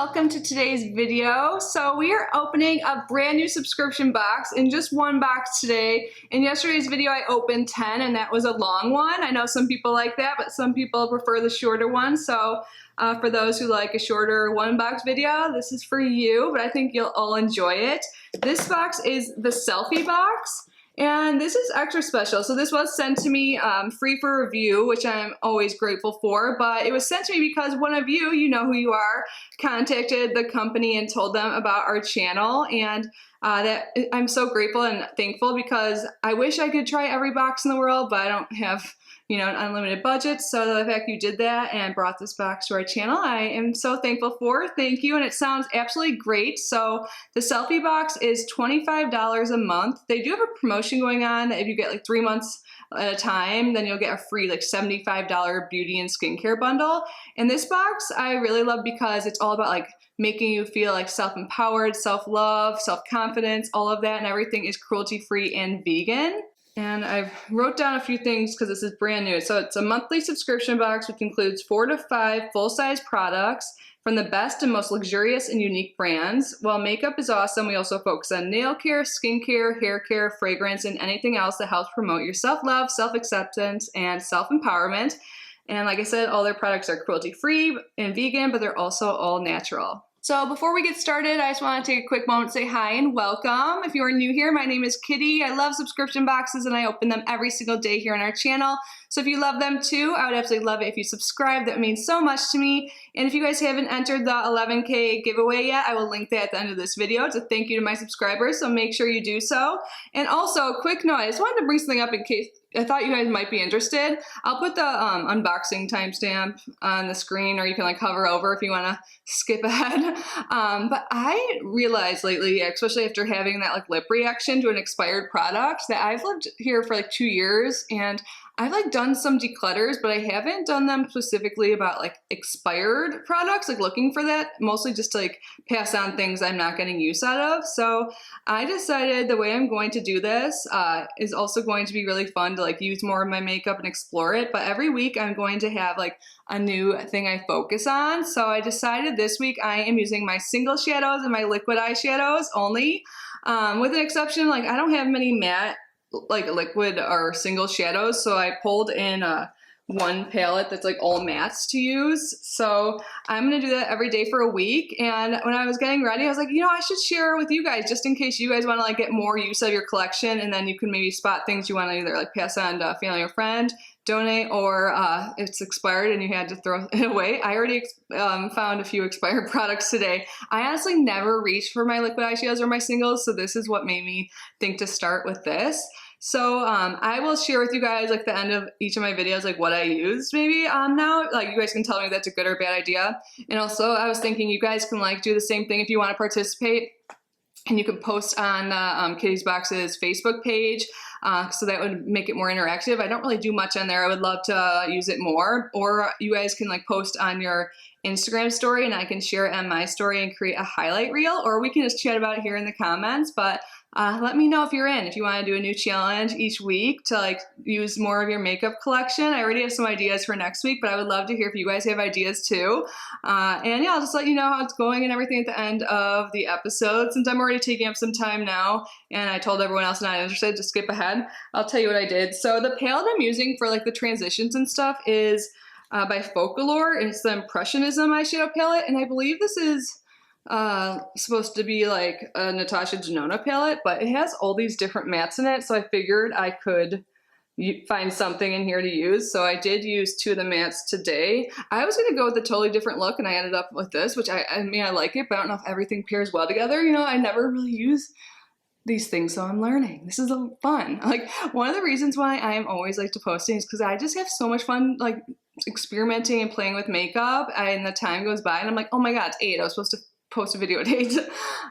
welcome to today's video. So we are opening a brand new subscription box in just one box today. In yesterday's video I opened 10 and that was a long one. I know some people like that, but some people prefer the shorter one. So for those who like a shorter one box video, this is for you, but I think you'll all enjoy it. This box is the selfie box. And this is extra special. So this was sent to me free for review, which I'm always grateful for, but it was sent to me because one of you, you know who you are, contacted the company and told them about our channel. And that I'm so grateful and thankful because I wish I could try every box in the world, but I don't have, you know, an unlimited budget. So the fact you did that and brought this box to our channel, I am so thankful for. Thank you. And it sounds absolutely great. So the selfie box is $25 a month. They do have a promotion going on that if you get like 3 months at a time, then you'll get a free like $75 beauty and skincare bundle. And this box I really love because it's all about like making you feel like self-empowered, self-love, self-confidence, all of that, and everything is cruelty-free and vegan. And I wrote down a few things because this is brand new. So it's a monthly subscription box which includes 4 to 5 full-size products from the best and most luxurious and unique brands. While makeup is awesome, we also focus on nail care, skincare, hair care, fragrance, and anything else that helps promote your self-love, self-acceptance, and self-empowerment. And like I said, all their products are cruelty-free and vegan, but they're also all natural. So before we get started, I just want to take a quick moment to say hi and welcome. If you are new here, my name is Kitty. I love subscription boxes and I open them every single day here on our channel. So if you love them too, I would absolutely love it if you subscribe. That means so much to me. And if you guys haven't entered the 11K giveaway yet, I will link that at the end of this video. It's a thank you to my subscribers, so make sure you do so. And also, quick note, I just wanted to bring something up in case I thought you guys might be interested. I'll put the unboxing timestamp on the screen, or you can like hover over if you want to skip ahead. But I realized lately, especially after having that like lip reaction to an expired product, that I've lived here for like 2 years and I've like done some declutters, but I haven't done them specifically about like expired products, like looking for that, mostly just to like pass on things I'm not getting use out of. So I decided the way I'm going to do this is also going to be really fun to like use more of my makeup and explore it. But every week I'm going to have like a new thing I focus on. So I decided this week I am using my single shadows and my liquid eyeshadows only, with an exception, like I don't have many matte like liquid or single shadows, so I pulled in one palette that's like all mattes to use. So I'm gonna do that every day for a week. And when I was getting ready, I was like, you know, I should share with you guys just in case you guys want to like get more use of your collection, and then you can maybe spot things you want to either like pass on to a family or friend, donate, or it's expired and you had to throw it away. I already found a few expired products today. I honestly never reached for my liquid eyeshadows or my singles, so this is what made me think to start with this. So I will share with you guys like the end of each of my videos like what I used maybe now. Like you guys can tell me if that's a good or bad idea. And also I was thinking you guys can like do the same thing if you want to participate. And you can post on the Kittysboxes Facebook page, so that would make it more interactive. I don't really do much on there. I would love to use it more. Or you guys can like post on your Instagram story and I can share it on my story and create a highlight reel, or we can just chat about it here in the comments. But let me know if you're in, if you want to do a new challenge each week to like use more of your makeup collection. I already have some ideas for next week, but I would love to hear if you guys have ideas too. And yeah, I'll just let you know how it's going and everything at the end of the episode. Since I'm already taking up some time now and I told everyone else not interested to skip ahead, I'll tell you what I did. So the palette I'm using for like the transitions and stuff is by Folklore, and it's the Impressionism eyeshadow palette, and I believe this is supposed to be like a Natasha Denona palette, but it has all these different mattes in it, so I figured I could find something in here to use. So I did use 2 of the mattes today. I was going to go with a totally different look and I ended up with this, which I mean I like it, but I don't know if everything pairs well together. You know, I never really use these things, so I'm learning. This is fun. Like one of the reasons why I am always like to posting is because I just have so much fun like experimenting and playing with makeup, and the time goes by and I'm like, oh my god, it's 8. I was supposed to post a video at 8.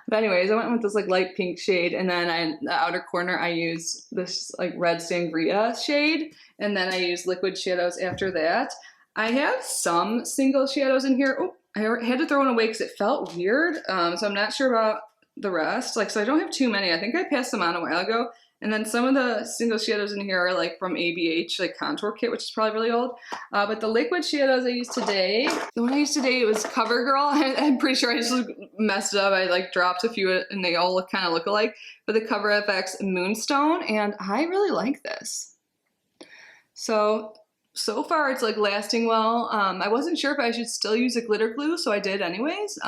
But anyways, I went with this like light pink shade, and then in the outer corner I used this like red sangria shade, and then I used liquid shadows after that. I have some single shadows in here. Oh, I had to throw one away because it felt weird, so I'm not sure about the rest. Like, so I don't have too many. I think I passed them on a while ago And then some of the single shadows in here are like from ABH, like contour kit, which is probably really old. But the liquid shadows I used today, the one I used today, it was CoverGirl. I'm pretty sure I just messed it up. I like dropped a few and they all kind of look alike. But the Cover FX Moonstone, and I really like this. So far it's like lasting well. I wasn't sure if I should still use a glitter glue, so I did anyways.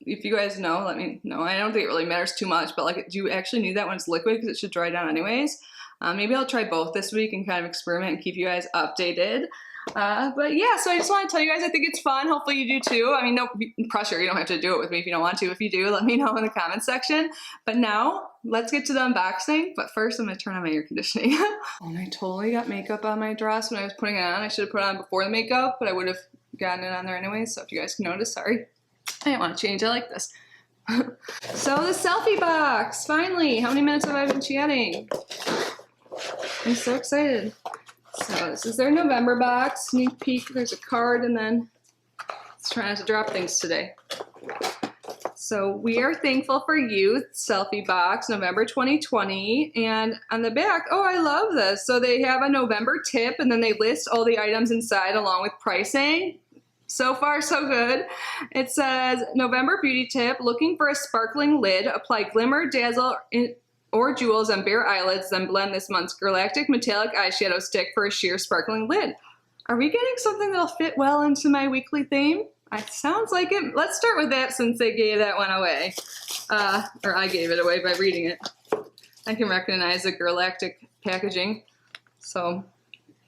If you guys know, let me know. I don't think it really matters too much, but like, do you actually need that when it's liquid? Because it should dry down anyways. Maybe I'll try both this week and kind of experiment and keep you guys updated. But yeah, so I just want to tell you guys, I think it's fun. Hopefully you do too. I mean, no pressure. You don't have to do it with me if you don't want to. If you do, let me know in the comments section. But now let's get to the unboxing. But first I'm going to turn on my air conditioning. And I totally got makeup on my dress when I was putting it on. I should have put it on before the makeup, but I would have gotten it on there anyway. So if you guys can notice, sorry. I didn't want to change. I like this. So the selfie box, finally. How many minutes have I been chatting? I'm so excited. So this is their November box, sneak peek. There's a card, and then let's try not to drop things today. So we are thankful for you, selfie box, November 2020. And on the back, oh, I love this. So they have a November tip, and then they list all the items inside along with pricing. So far, so good. It says, November beauty tip, looking for a sparkling lid, apply glimmer, dazzle, or jewels on bare eyelids, then blend this month's Galactic Metallic Eyeshadow Stick for a sheer sparkling lid. Are we getting something that'll fit well into my weekly theme? It sounds like it. Let's start with that since they gave that one away. Or I gave it away by reading it. I can recognize the Galactic packaging. So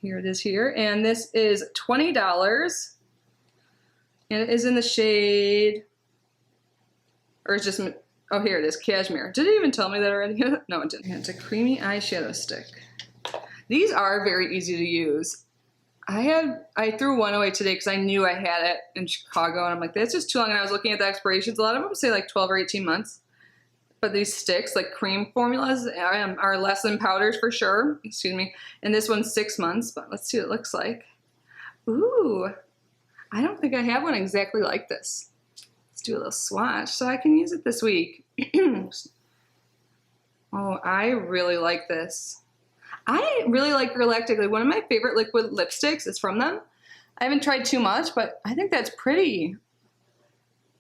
here it is here. And this is $20. And it is in the shade, or it's just, oh, here it is, Cashmere. Did it even tell me that already? No, it didn't. It's a creamy eyeshadow stick. These are very easy to use. I threw one away today because I knew I had it in Chicago, and I'm like, that's just too long. And I was looking at the expirations. A lot of them say like 12 or 18 months. But these sticks, like cream formulas, are less than powders for sure. Excuse me. And this one's 6 months, but let's see what it looks like. Ooh. I don't think I have one exactly like this. Let's do a little swatch so I can use it this week. Oh, I really like this. I really like Galactic. Like, one of my favorite liquid lipsticks is from them. I haven't tried too much, but I think that's pretty.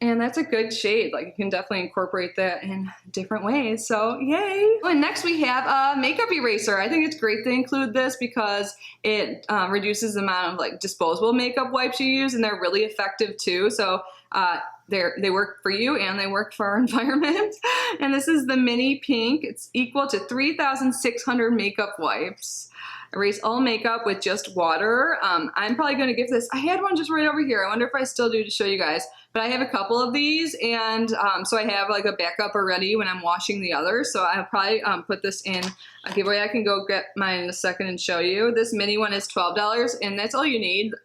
And that's a good shade. Like, you can definitely incorporate that in different ways. So, yay. And next we have a makeup eraser. I think it's great to include this because it reduces the amount of like disposable makeup wipes you use, and they're really effective too. So they work for you and they work for our environment. And this is the mini pink. It's equal to 3,600 makeup wipes. Erase all makeup with just water. I'm probably going to give this, I had one just right over here. I wonder if I still do to show you guys. But I have a couple of these, and so I have like a backup already when I'm washing the others. So I'll probably put this in a giveaway. I can go get mine in a second and show you. This mini one is $12, and that's all you need.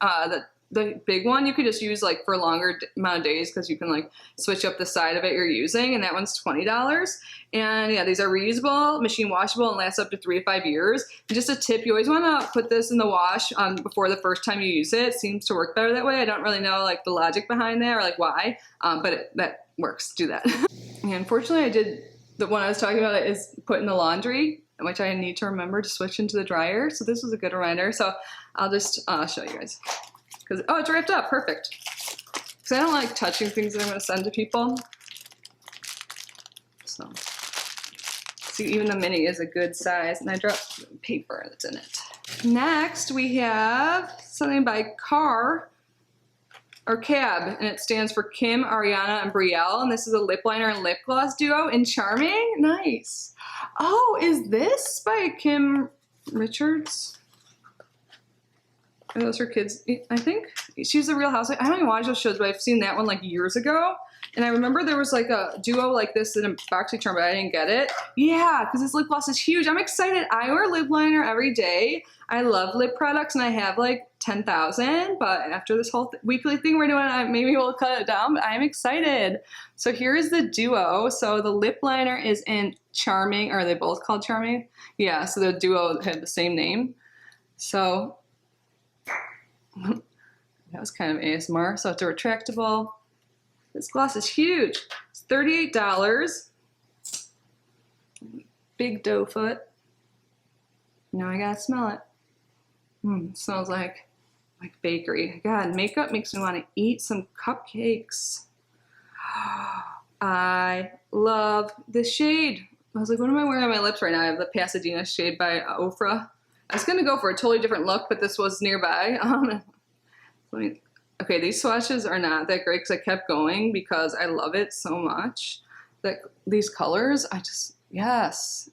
The big one you could just use like for a longer amount of days because you can like switch up the side of it you're using, and that one's $20. And yeah, these are reusable, machine washable, and last up to 3 to 5 years. And just a tip, you always want to put this in the wash before the first time you use it. It seems to work better that way. I don't really know like the logic behind that or like why, but that works. Do that. And unfortunately, the one I was talking about is put in the laundry, which I need to remember to switch into the dryer. So this was a good reminder. So I'll just show you guys. Because, oh, it's wrapped up. Perfect. Because I don't like touching things that I'm going to send to people. So, see, even the mini is a good size. And I dropped paper that's in it. Next, we have something by Cab. And it stands for Kim, Ariana, and Brielle. And this is a lip liner and lip gloss duo in Charming. Nice. Oh, is this by Kim Richards? Are those her kids? I think she's a Real Housewife. I don't even watch those shows, but I've seen that one like years ago. And I remember there was like a duo like this in a BoxyCharm, but I didn't get it. Yeah, because this lip gloss is huge. I'm excited. I wear lip liner every day. I love lip products, and I have like 10,000. But after this whole weekly thing we're doing, maybe we'll cut it down. But I'm excited. So here is the duo. So the lip liner is in Charming. Are they both called Charming? Yeah, so the duo had the same name. So that was kind of ASMR. So it's a retractable. This gloss is huge. It's $38. Big doe foot. Now I gotta smell it. It smells like bakery. God, makeup makes me want to eat some cupcakes. I love this shade. I was like, what am I wearing on my lips right now? I have the Pasadena shade by Ofra. I was gonna go for a totally different look, but this was nearby. Okay, these swatches are not that great because I kept going because I love it so much. That these colors, yes.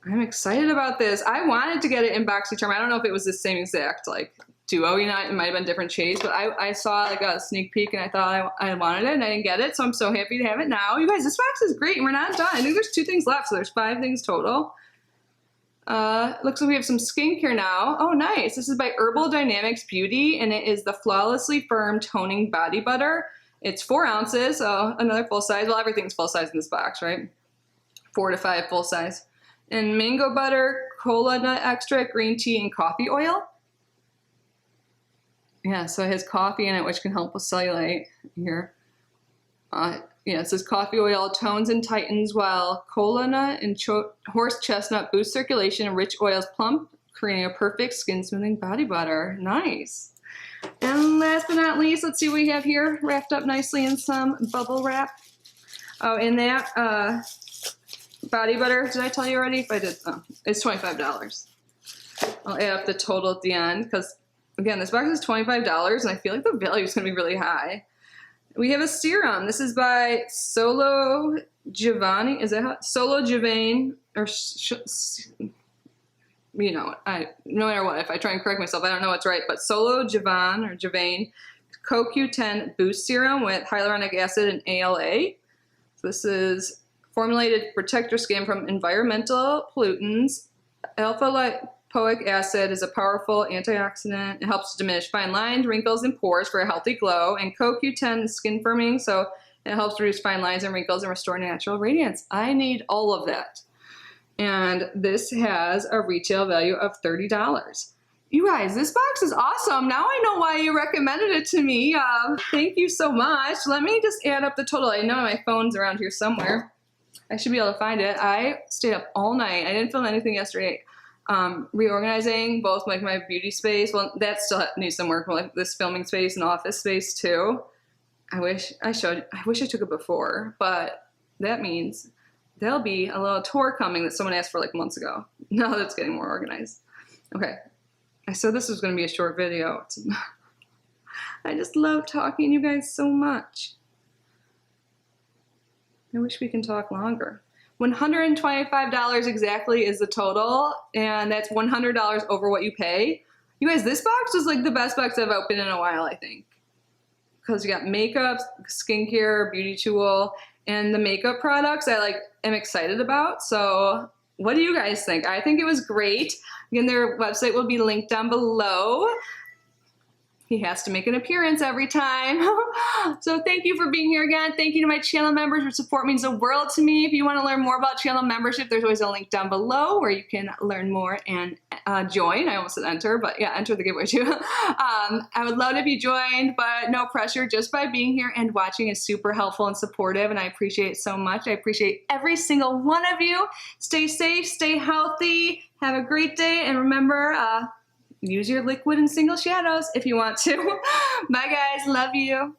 I'm excited about this. I wanted to get it in BoxyCharm. I don't know if it was the same exact like duo, you know, it might have been different shades, but I saw like a sneak peek and I thought I wanted it and I didn't get it, so I'm so happy to have it now. You guys, this box is great and we're not done. I think there's 2 things left, so there's 5 things total. Looks like we have some skincare now. Oh, nice. This is by Herbal Dynamics Beauty and it is the Flawlessly Firm Toning Body Butter. It's 4 ounces, so another full size. Well, everything's full size in this box, right? 4 to 5 full size. And mango butter, cola nut extract, green tea, and coffee oil. Yeah, so it has coffee in it, which can help with cellulite here. Yeah, it says coffee oil tones and tightens, while cola nut and horse chestnut boost circulation, and rich oils plump, creating a perfect skin smoothing body butter. Nice. And last but not least, let's see what we have here, wrapped up nicely in some bubble wrap. Oh, in that body butter, did I tell you already? If I did, oh, it's $25. I'll add up the total at the end because, again, this box is $25 and I feel like the value is going to be really high. We have a serum. This is by Solo Giovanni. Is that how? Solo Giovanni, or you know, no matter what, if I try and correct myself, I don't know what's right, but Solo Giovanni or Giovanni CoQ10 Boost Serum with hyaluronic acid and ALA. So this is formulated to protect your skin from environmental pollutants. Alpha-lipoic acid is a powerful antioxidant. It helps to diminish fine lines, wrinkles, and pores for a healthy glow. And CoQ10 is skin firming, so it helps reduce fine lines and wrinkles and restore natural radiance. I need all of that. And this has a retail value of $30. You guys, this box is awesome. Now I know why you recommended it to me. Thank you so much. Let me just add up the total. I know my phone's around here somewhere. I should be able to find it. I stayed up all night. I didn't film anything yesterday. Reorganizing both like my beauty space. Well, that still needs some work. Like this filming space and office space too. I wish I took it before, but that means there'll be a little tour coming that someone asked for like months ago. Now that's getting more organized. Okay. I said this was going to be a short video. I just love talking to you guys so much. I wish we can talk longer. $125 exactly is the total, and that's $100 over what you pay. You guys, this box was like the best box I've opened in a while, I think. Because you got makeup, skincare, beauty tool, and the makeup products I like am excited about. So what do you guys think? I think it was great. Again, their website will be linked down below. He has to make an appearance every time. So thank you for being here again. Thank you to my channel members. Your support means the world to me. If you want to learn more about channel membership, there's always a link down below where you can learn more and join. I almost said enter, but yeah, enter the giveaway too. I would love it if you joined, but no pressure. Just by being here and watching is super helpful and supportive, and I appreciate it so much. I appreciate every single one of you. Stay safe, stay healthy, have a great day, and remember, use your liquid and single shadows if you want to. Bye guys, love you.